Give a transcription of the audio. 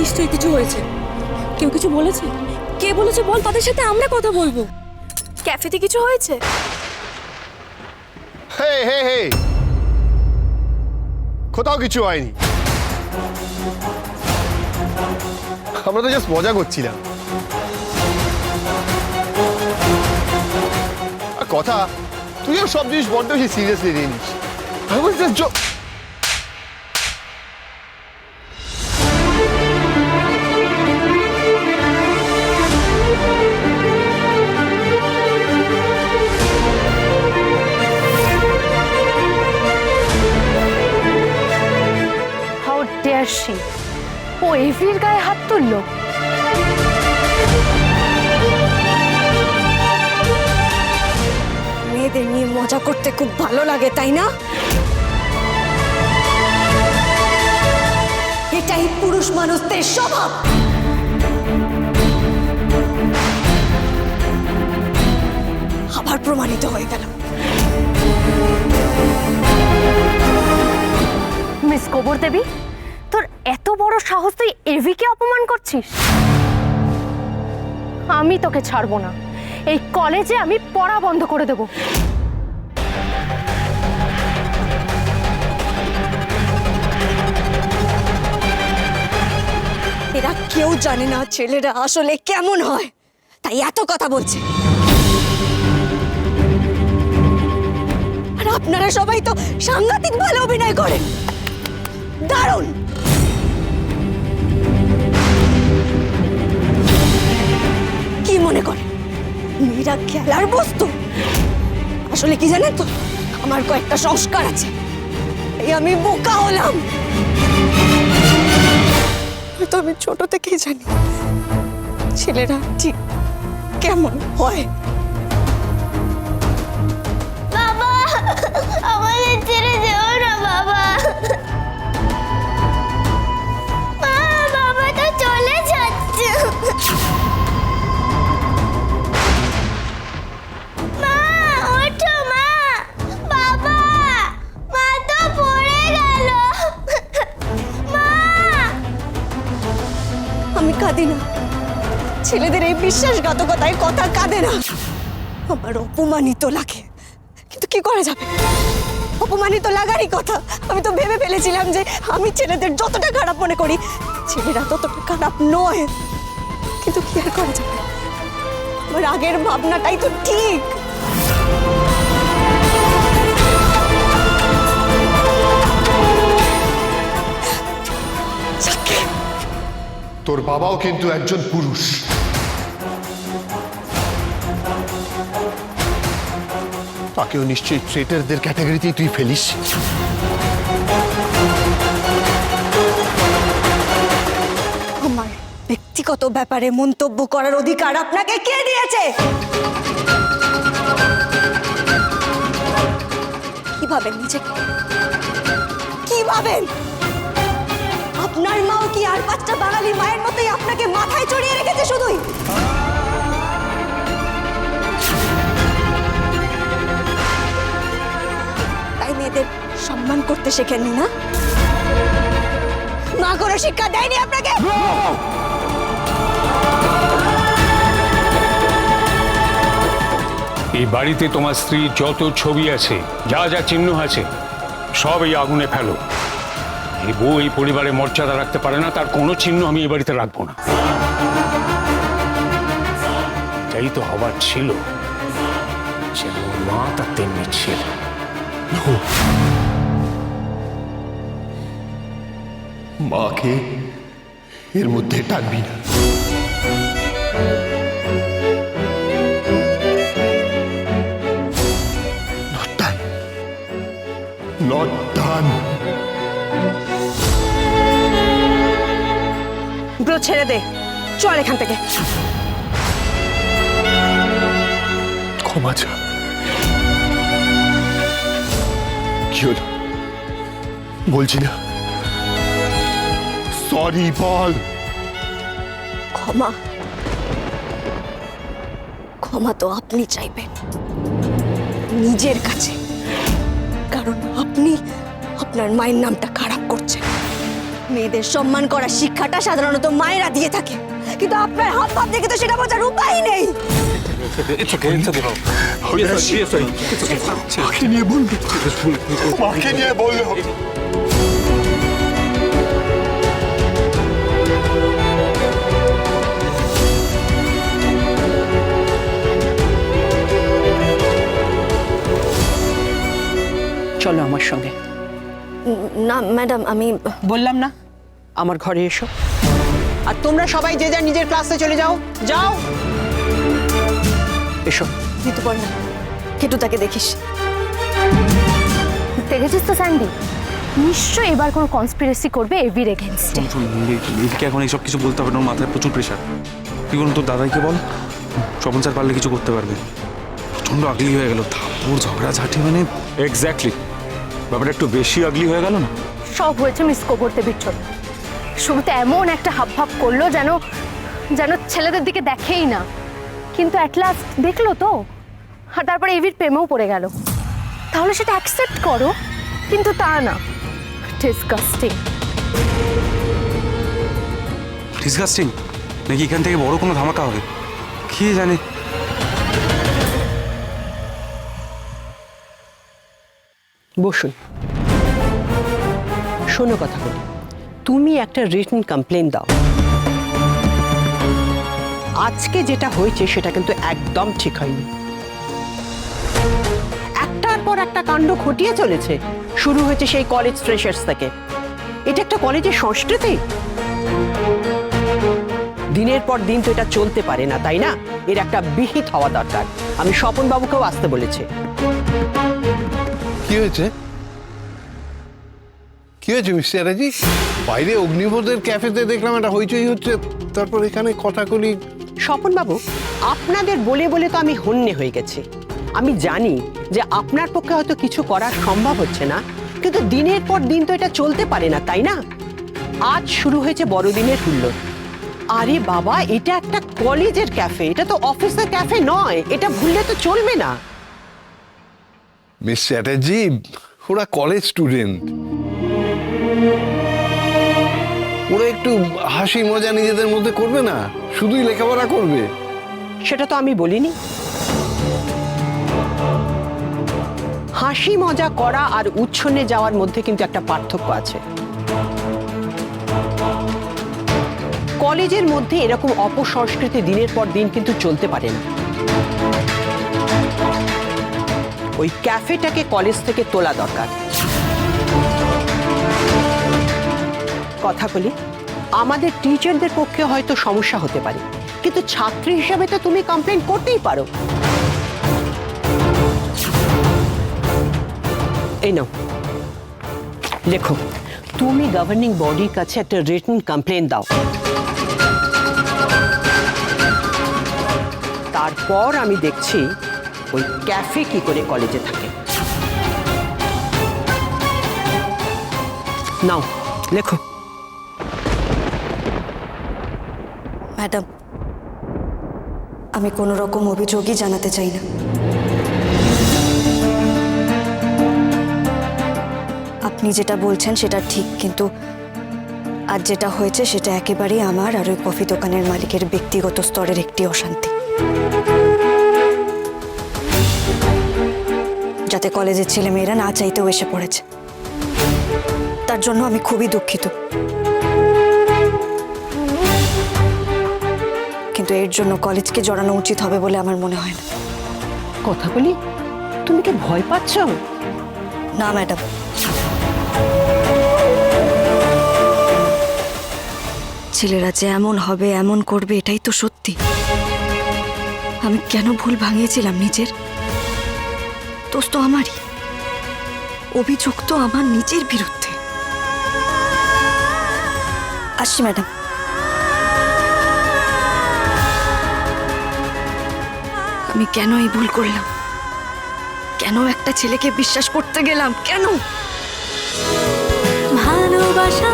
নিশ্চয়ই কিছু হয়েছে। কেউ কিছু বলেছে? কে বলেছে বল, তাদের সাথে আমরা কথা বলবো। ক্যাফেতে কিছু হয়েছে? হে হে হে, কোথাও কিছু হয়নি। আমরা তো জাস্ট মজা করছিলাম। আর কথা, তুইও সব জিনিস বড্ড বেশি সিরিয়াসলি নিয়ে নিস। I was just joking. How dare she, ও এভির গায়ে হাত তুললো। মেয়েদের নিয়ে মজা করতে খুব ভালো লাগে, তাই না? এটাই পুরুষ মানুষদের স্বভাব। আবার প্রমাণিত হয়ে গেল। মিস কবর দেবী, তোর এত বড় সাহস, তুই এভিকে অপমান করছিস? আমি তোকে ছাড়বো না। এই কলেজে আমি পড়া বন্ধ করে দেব। এরা কেউ জানে না ছেলেরা আসলে কেমন হয়, তাই এত কথা বলছে। আর আপনারা সবাই তো সাংঘাতিক ভালো অভিনয় করেন, দারুণ। কি মনে করে মেয়েরা খেলার বস্তু? আসলে কি জানেন তো, আমার কয়েকটা সংস্কার আছে, এই আমি বোকা হলাম। হয়তো আমি ছোট থেকেই জানি ছেলেরা ঠিক কেমন হয়। বাবা, আমাদের ছেড়ে যেও না বাবা। মা, বাবা তো চলে যাচ্ছে। মা, ওঠো মা। বাবা, মা তো পড়ে গেল। মা, আমি কাঁদি না, ছেলেদের এই বিশ্বাসঘাতকতায় কথা কাঁদে না। আমার অপমানিত লাগে, কিন্তু কি করা যাবে, অপমানিত লাগারই কথা। আমি তো ভেবে ফেলেছিলাম যে আমি ছেলেদের যতটা খারাপ মনে করি, ছেলেরা ততটা খারাপ নয়। কিন্তু কি আর করা যাবে, আমার আগের ভাবনাটাই তো ঠিক। যাকে তোর বাবাও কিন্তু একজন পুরুষ। তাকেও নিশ্চয়ই ট্রেটারদের ক্যাটাগরিতেই তুই ফেলিস। আমার ব্যক্তিগত ব্যাপারে মন্তব্য করার অধিকার আপনাকে কে দিয়েছে? কি ভাবেন নিজেকে, কি ভাবেন? আপনার মাও কি আর 5টা বাঙালি মায়ের মতোই আপনাকে মাথায় চড়িয়ে রেখেছে শুধুই? তাই মেয়েদের সম্মান করতে শেখেননি না? মা কোনো শিক্ষা দেয়নি আপনাকে? এই বাড়িতে তোমার স্ত্রীর যত ছবি আছে, যা যা চিহ্ন আছে, সব এই আগুনে ফেলো। এই বউ এই পরিবারে মর্যাদা রাখতে পারে না, তার কোনো চিহ্ন আমি এই বাড়িতে রাখবো না। তাই তো হবার ছিল, যেমন মা তার তেমনি ছিল। মাকে এর মধ্যে টানবি না। Not done. Not done. Bro ছেড়ে দে, চল এখান থেকে। ক্ষমা চা। কি হলো বলছি না? সরি বল। ক্ষমা, ক্ষমা তো আপনি চাইবেন নিজের কাছে, কারণ আপনি আপনার মায়ের নামটা খারাপ করছেন। মেয়েদের সম্মান করার শিক্ষাটা সাধারণত মায়েরা দিয়ে থাকে, কিন্তু আপনার হাব ভাব দেখে তো সেটা বোঝার উপায় নেই। মাকে নিয়ে বললো চলো আমার সঙ্গে। না ম্যাডাম, আমি বললাম না আমার ঘরে এসো, আর তোমরা সবাই যে যার নিজের ক্লাসে চলে যাও। যাও, এসো। ঋতুপর্ণ, কেটু তাকে দেখিস। দেখেছিস তো স্যান্ডি, নিশ্চয়ই এবার কোনো কনস্পিরেসি করবে এভির এগেনস্টে। এদিকে এখন এইসব কিছু বলতে হবে না, ওর মাথায় প্রচুর প্রেশার। তুই বলুন তোর দাদাইকে বল, স্বপন স্যার পারলে কিছু করতে পারবে। প্রচন্ড আগলি হয়ে গেল, থাপ্পড় ঝগড়াঝাটি, মানে এক্স্যাক্টলি ব্যাপারটা একটু বেশি আগলি হয়ে গেল না? সব হয়েছে মিস কোবর দেবীর জন্য। শুরুতে এমন একটা হাবভাব করলো যেন যেন ছেলেদের দিকে দেখেই না, কিন্তু অ্যাট লাস্ট দেখলো তো, আর তারপরে এভির প্রেমেও পড়ে গেল। তাহলে সেটা অ্যাকসেপ্ট করো, কিন্তু তা না। ডিসগাস্টিং। ডিসগাস্টিং নাকি এখান থেকে বড় কোনো ধামাকা হবে কে জানে। বসুন, শোনো কথা বলি। তুমি একটা রিটেন কমপ্লেন দাও। আজকে যেটা হয়েছে সেটা কিন্তু একদম ঠিক হয়নি। একটার পর একটা কাণ্ড ঘটিয়ে চলেছে। শুরু হয়েছে সেই কলেজ ফ্রেশার্স থেকে। এটা একটা কলেজের সংস্কৃতি। দিনের পর দিন তো এটা চলতে পারে না, তাই না? এর একটা বিহিত হওয়া দরকার। আমি স্বপন বাবুকেও আসতে বলেছি। কি হয়েছে? কি হয়েছে মিস্টার চ্যাটার্জি? বাইরে অগ্নিপথের ক্যাফেতে দেখলাম একটা হইচই হচ্ছে, তারপর এখানে কথাকলি। স্বপন বাবু, আপনাদের বলে বলে তো আমি হন্যে হয়ে গেছি। আমি জানি যে আপনার পক্ষে হয়তো কিছু করা সম্ভব হচ্ছে না, কিন্তু দিনের পর দিন তো এটা চলতে পারে না, তাই না? আজ শুরু হয়েছে বড়দিনের হুল্লোড়। আরে বাবা, এটা একটা কলেজের ক্যাফে, এটা তো অফিসের ক্যাফে নয়। এটা ভুললে তো চলবে না। মিস চ্যাটার্জি, ওরা কলেজ স্টুডেন্ট, ওরা একটু হাসি মজা নিজেদের মধ্যে করবে না, শুধুই লেখাপড়া করবে? সেটা তো আমি বলিনি। হাসি মজা করা আর উচ্ছন্নে যাওয়ার মধ্যে কিন্তু একটা পার্থক্য আছে। কলেজের মধ্যে এরকম অপসংস্কৃতি দিনের পর দিন কিন্তু চলতে পারে না। ওই ক্যাফেটাকে কলেজ থেকে তোলা দরকার। কথা বলি, আমাদের টিচারদের পক্ষে হয়তো সমস্যা হতে পারে, কিন্তু ছাত্রী হিসাবে তো তুমি কমপ্লেন করতেই পারো। এই নাও, লেখো, তুমি গভর্নিং বডির কাছে একটা রিটেন কমপ্লেন দাও। তারপর আমি দেখছি ওই ক্যাফে কি করে কলেজে থাকে। নাও, লেখো। ম্যাডাম, আমি কোনো রকম অভিযোগই জানাতে চাই না। আপনি যেটা বলছেন সেটা ঠিক, কিন্তু আজ যেটা হয়েছে সেটা একেবারেই আমার আর ওই কফি দোকানের মালিকের ব্যক্তিগত স্তরের একটি অশান্তি, যাতে কলেজের ছেলেমেয়েরা না চাইতেও এসে পড়েছে। তার জন্য আমি খুবই দুঃখিত, কিন্তু এর জন্য কলেজকে জড়ানো উচিত হবে বলে আমার মনে হয় না। কথা বলি, তুমি কি ভয় পাচ্ছ? না ম্যাডাম, ছেলেরা যে এমন হবে, এমন করবে, এটাই তো সত্যি। আমি কেন ভুল ভাঙিয়েছিলাম নিজের? দোষ তো আমারই, অভিযোগ তো আমার নিজের বিরুদ্ধে। আসছি ম্যাডাম। আমি কেন এই ভুল করলাম? কেন একটা ছেলেকে বিশ্বাস করতে গেলাম? কেন? ভালোবাসা